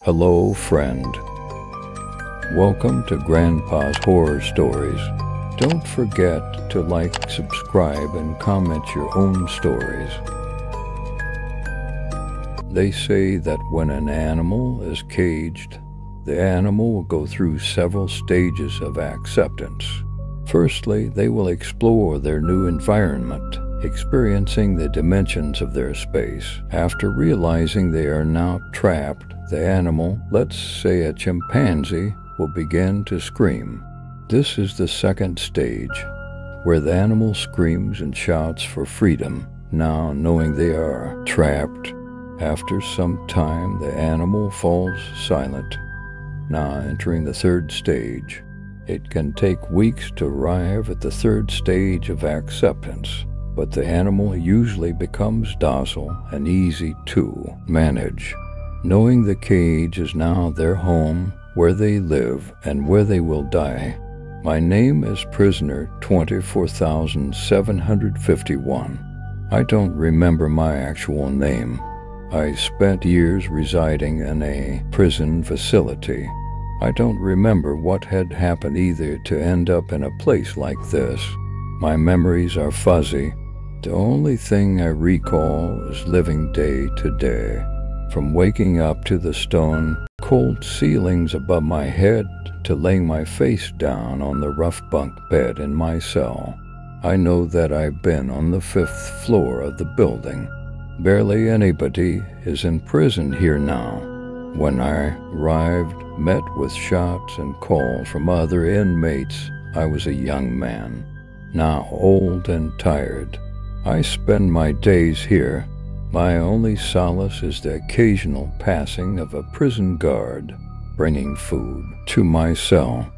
Hello, friend. Welcome to Grandpa's Horror Stories. Don't forget to like, subscribe, and comment your own stories. They say that when an animal is caged, the animal will go through several stages of acceptance. Firstly, they will explore their new environment, experiencing the dimensions of their space. After realizing they are now trapped, the animal, let's say a chimpanzee, will begin to scream. This is the second stage, where the animal screams and shouts for freedom, now knowing they are trapped. After some time, the animal falls silent, now entering the third stage. It can take weeks to arrive at the third stage of acceptance, but the animal usually becomes docile and easy to manage. Knowing the cage is now their home, where they live and where they will die. My name is Prisoner 24,751. I don't remember my actual name. I spent years residing in a prison facility. I don't remember what had happened either to end up in a place like this. My memories are fuzzy. The only thing I recall is living day to day. From waking up to the stone, cold ceilings above my head to laying my face down on the rough bunk bed in my cell. I know that I've been on the 5th floor of the building. Barely anybody is in prison here now. When I arrived, met with shots and calls from other inmates, I was a young man, now old and tired. I spend my days here. My only solace is the occasional passing of a prison guard bringing food to my cell.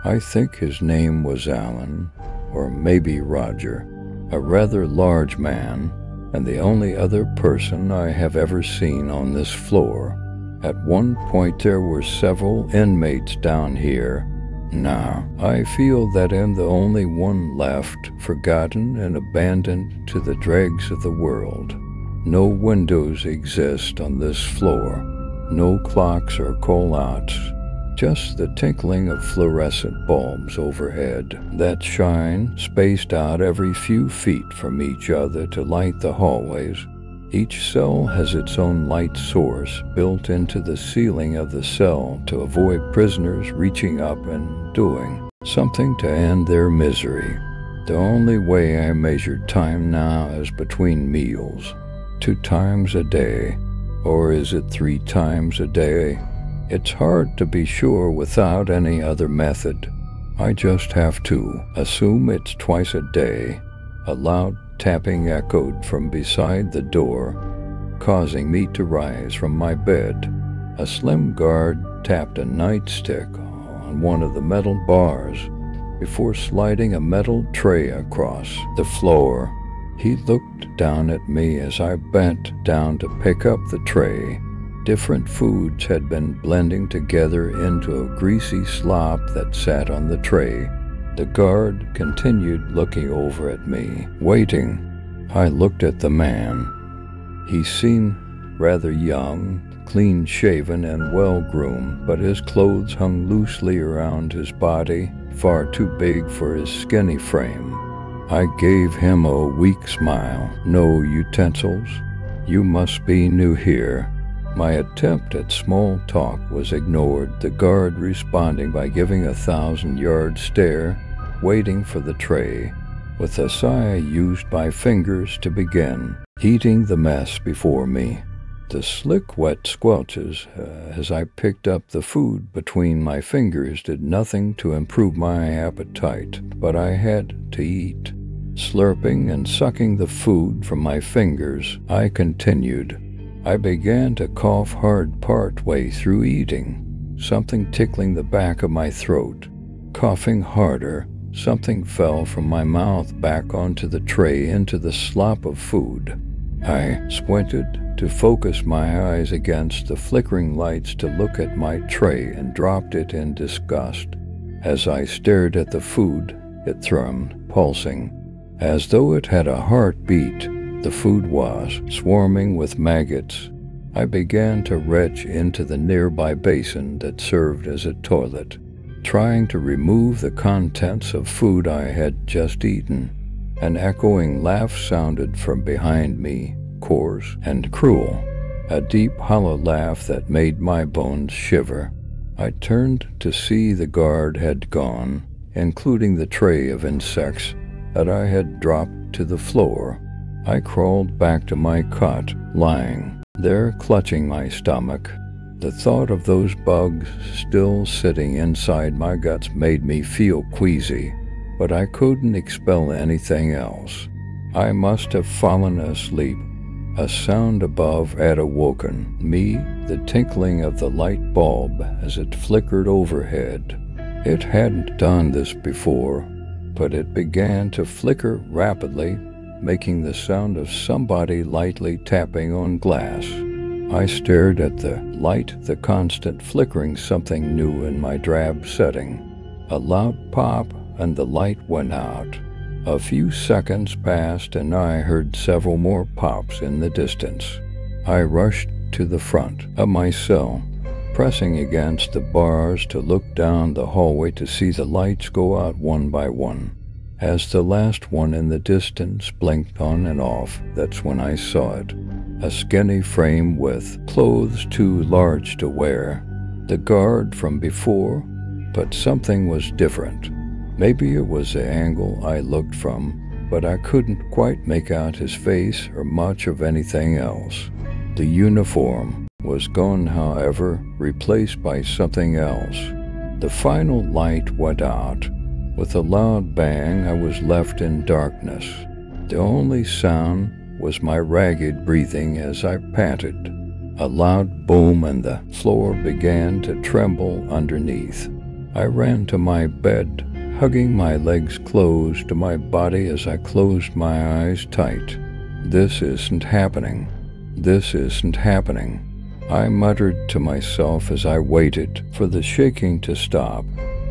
I think his name was Alan, or maybe Roger, a rather large man, and the only other person I have ever seen on this floor. At one point there were several inmates down here. Now, I feel that I'm the only one left, forgotten and abandoned to the dregs of the world. No windows exist on this floor, no clocks or call-outs, just the tinkling of fluorescent bulbs overhead that shine, spaced out every few feet from each other to light the hallways. Each cell has its own light source built into the ceiling of the cell to avoid prisoners reaching up and doing something to end their misery. The only way I measure time now is between meals. 2 times a day, or is it 3 times a day? It's hard to be sure without any other method. I just have to assume it's twice a day. A loud tapping echoed from beside the door, causing me to rise from my bed. A slim guard tapped a nightstick on one of the metal bars before sliding a metal tray across the floor. He looked down at me as I bent down to pick up the tray. Different foods had been blending together into a greasy slop that sat on the tray. The guard continued looking over at me, waiting. I looked at the man. He seemed rather young, clean-shaven and well-groomed, but his clothes hung loosely around his body, far too big for his skinny frame. I gave him a weak smile. No utensils? You must be new here. My attempt at small talk was ignored, the guard responding by giving a 1,000-yard stare, waiting for the tray. With a sigh, I used my fingers to begin eating the mess before me. The slick, wet squelches as I picked up the food between my fingers did nothing to improve my appetite, but I had to eat. Slurping and sucking the food from my fingers, I continued. I began to cough hard part way through eating, something tickling the back of my throat. Coughing harder, something fell from my mouth back onto the tray into the slop of food. I squinted to focus my eyes against the flickering lights to look at my tray and dropped it in disgust. As I stared at the food, it thrummed, pulsing. As though it had a heartbeat, the food was swarming with maggots. I began to retch into the nearby basin that served as a toilet, trying to remove the contents of food I had just eaten. An echoing laugh sounded from behind me, coarse and cruel, a deep, hollow laugh that made my bones shiver. I turned to see the guard had gone, including the tray of insects that I had dropped to the floor. I crawled back to my cot, lying there clutching my stomach. The thought of those bugs still sitting inside my guts made me feel queasy, but I couldn't expel anything else. I must have fallen asleep. A sound above had awoken me, the tinkling of the light bulb as it flickered overhead. It hadn't done this before, but it began to flicker rapidly, making the sound of somebody lightly tapping on glass. I stared at the light, the constant flickering something new in my drab setting. A loud pop, and the light went out. A few seconds passed, and I heard several more pops in the distance. I rushed to the front of my cell, pressing against the bars to look down the hallway to see the lights go out one by one. As the last one in the distance blinked on and off, that's when I saw it. A skinny frame with clothes too large to wear. The guard from before, but something was different. Maybe it was the angle I looked from, but I couldn't quite make out his face or much of anything else. The uniform was gone, however, replaced by something else. The final light went out. With a loud bang, I was left in darkness. The only sound was my ragged breathing as I panted. A loud boom, and the floor began to tremble underneath. I ran to my bed, hugging my legs close to my body as I closed my eyes tight. This isn't happening. This isn't happening. I muttered to myself as I waited for the shaking to stop.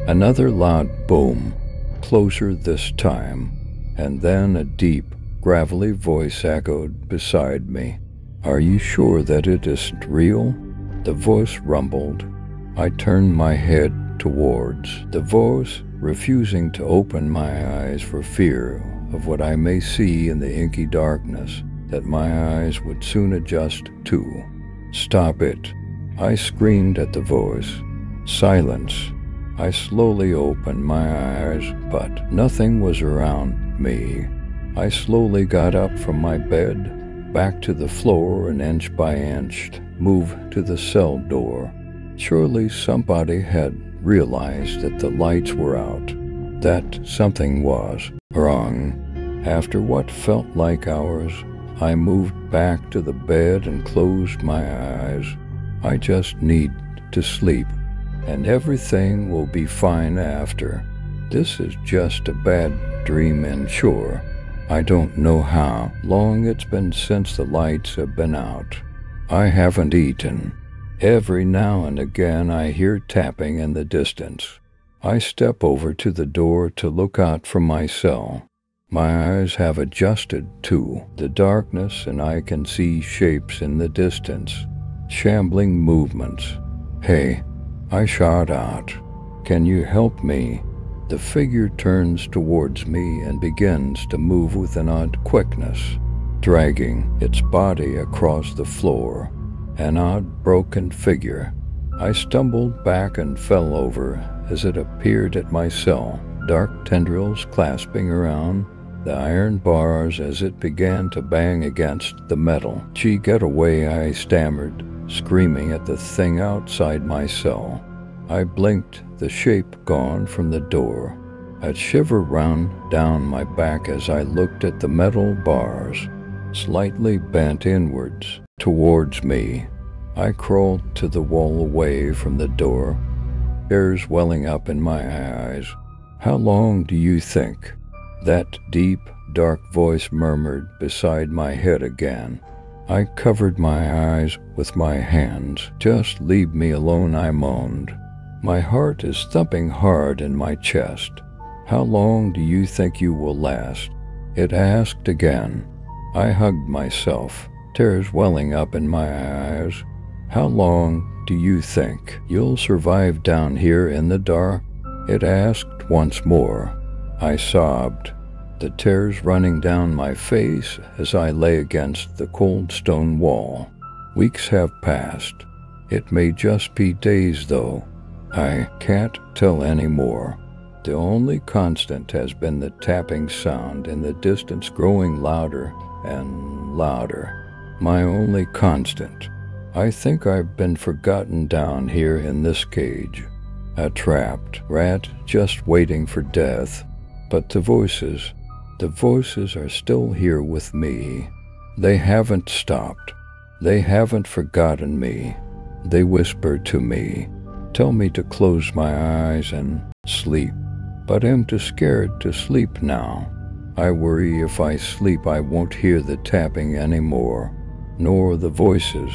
Another loud boom, closer this time, and then a deep, gravelly voice echoed beside me. "Are you sure that it isn't real?" The voice rumbled. I turned my head towards the voice, refusing to open my eyes for fear of what I may see in the inky darkness that my eyes would soon adjust to. "Stop it!" I screamed at the voice. Silence. I slowly opened my eyes, but nothing was around me. I slowly got up from my bed, back to the floor, and inch by inch moved to the cell door. Surely somebody had realized that the lights were out, that something was wrong. After what felt like hours, I moved back to the bed and closed my eyes. I just need to sleep, and everything will be fine after. This is just a bad dream, and sure, I don't know how long it's been since the lights have been out. I haven't eaten. Every now and again I hear tapping in the distance. I step over to the door to look out from my cell. My eyes have adjusted to the darkness, and I can see shapes in the distance, shambling movements. "Hey," I shout out, "can you help me?" The figure turns towards me and begins to move with an odd quickness, dragging its body across the floor. An odd, broken figure. I stumbled back and fell over as it appeared at my cell, dark tendrils clasping around the iron bars as it began to bang against the metal. "Gee, get away," I stammered, screaming at the thing outside my cell. I blinked, the shape gone from the door. A shiver ran down my back as I looked at the metal bars, slightly bent inwards towards me. I crawled to the wall away from the door, tears welling up in my eyes. "How long do you think?" That deep, dark voice murmured beside my head again. I covered my eyes with my hands. "Just leave me alone," I moaned. "My heart is thumping hard in my chest. How long do you think you will last?" It asked again. I hugged myself. tears welling up in my eyes. How long do you think you'll survive down here in the dark? It asked once more. I sobbed, the tears running down my face as I lay against the cold stone wall. Weeks have passed. It may just be days, though. I can't tell anymore. The only constant has been the tapping sound in the distance growing louder and louder. My only constant. I think I've been forgotten down here in this cage. A trapped rat just waiting for death. But the voices are still here with me. They haven't stopped. They haven't forgotten me. They whisper to me, tell me to close my eyes and sleep. But I'm too scared to sleep now. I worry if I sleep I won't hear the tapping anymore, nor the voices.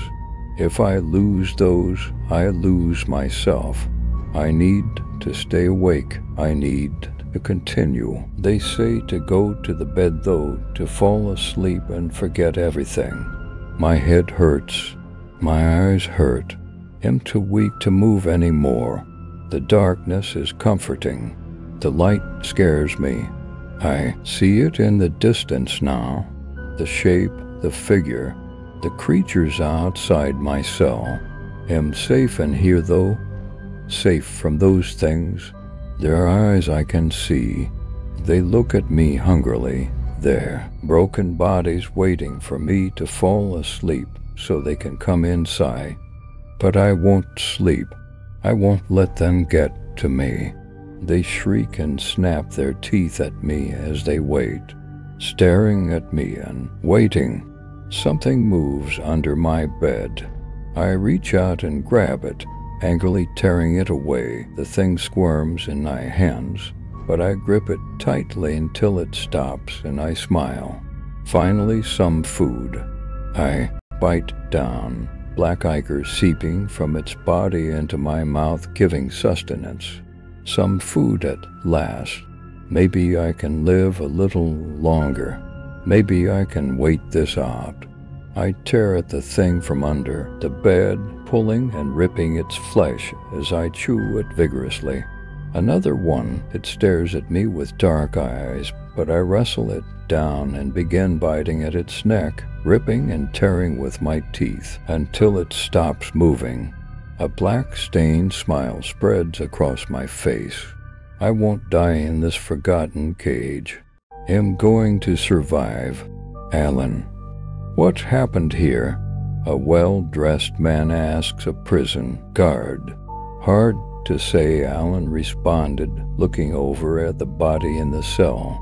If I lose those, I lose myself. I need to stay awake. I need to continue. They say to go to the bed, though, to fall asleep and forget everything. My head hurts. My eyes hurt. I'm too weak to move anymore. The darkness is comforting. The light scares me. I see it in the distance now. The shape, the figure, the creatures outside my cell. Am safe in here, though. Safe from those things. Their eyes I can see. They look at me hungrily. Their broken bodies waiting for me to fall asleep so they can come inside. But I won't sleep. I won't let them get to me. They shriek and snap their teeth at me as they wait, staring at me and waiting. Something moves under my bed. I reach out and grab it, angrily tearing it away. The thing squirms in my hands, but I grip it tightly until it stops and I smile. Finally, some food. I bite down, black ichor seeping from its body into my mouth, giving sustenance. Some food at last. Maybe I can live a little longer. Maybe I can wait this out. I tear at the thing from under the bed, pulling and ripping its flesh as I chew it vigorously. Another one, it stares at me with dark eyes, but I wrestle it down and begin biting at its neck, ripping and tearing with my teeth until it stops moving. A black stained smile spreads across my face. I won't die in this forgotten cage. I'm going to survive. Alan. What happened here? A well-dressed man asks a prison guard. Hard to say, Alan responded, looking over at the body in the cell.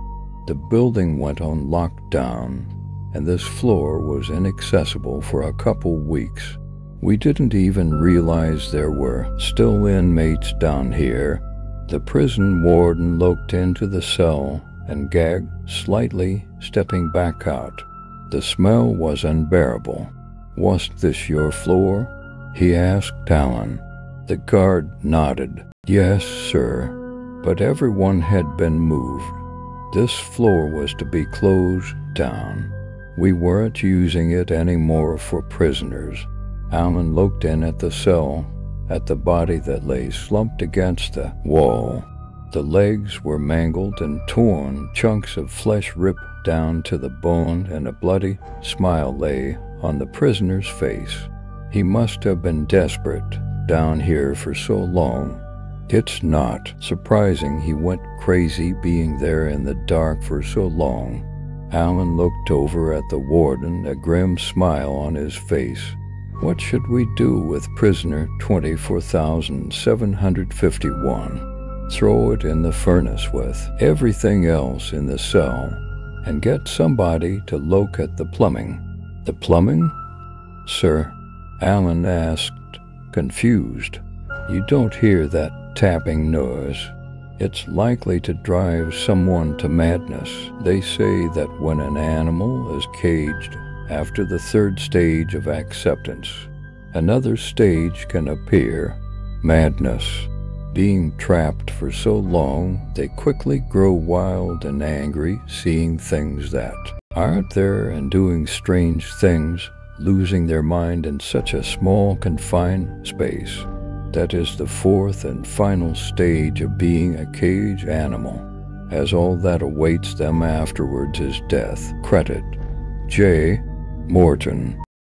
The building went on lockdown, and this floor was inaccessible for a couple weeks. We didn't even realize there were still inmates down here. The prison warden looked into the cell and gagged slightly, stepping back out. The smell was unbearable. "Was this your floor?" he asked Alan. The guard nodded. "Yes, sir." But everyone had been moved. This floor was to be closed down. We weren't using it anymore for prisoners. Alan looked in at the cell, at the body that lay slumped against the wall. The legs were mangled and torn, chunks of flesh ripped down to the bone, and a bloody smile lay on the prisoner's face. He must have been desperate down here for so long. It's not surprising he went crazy being there in the dark for so long. Alan looked over at the warden, a grim smile on his face. What should we do with prisoner 24,751? Throw it in the furnace with everything else in the cell and get somebody to look at the plumbing. The plumbing? Sir, Alan asked, confused. You don't hear that tapping noise. It's likely to drive someone to madness. They say that when an animal is caged after the third stage of acceptance, another stage can appear, madness. Being trapped for so long, they quickly grow wild and angry, seeing things that aren't there and doing strange things losing their mind in such a small, confined space. That is the fourth and final stage of being a cage animal, as all that awaits them afterwards is death. Credit J. Morton.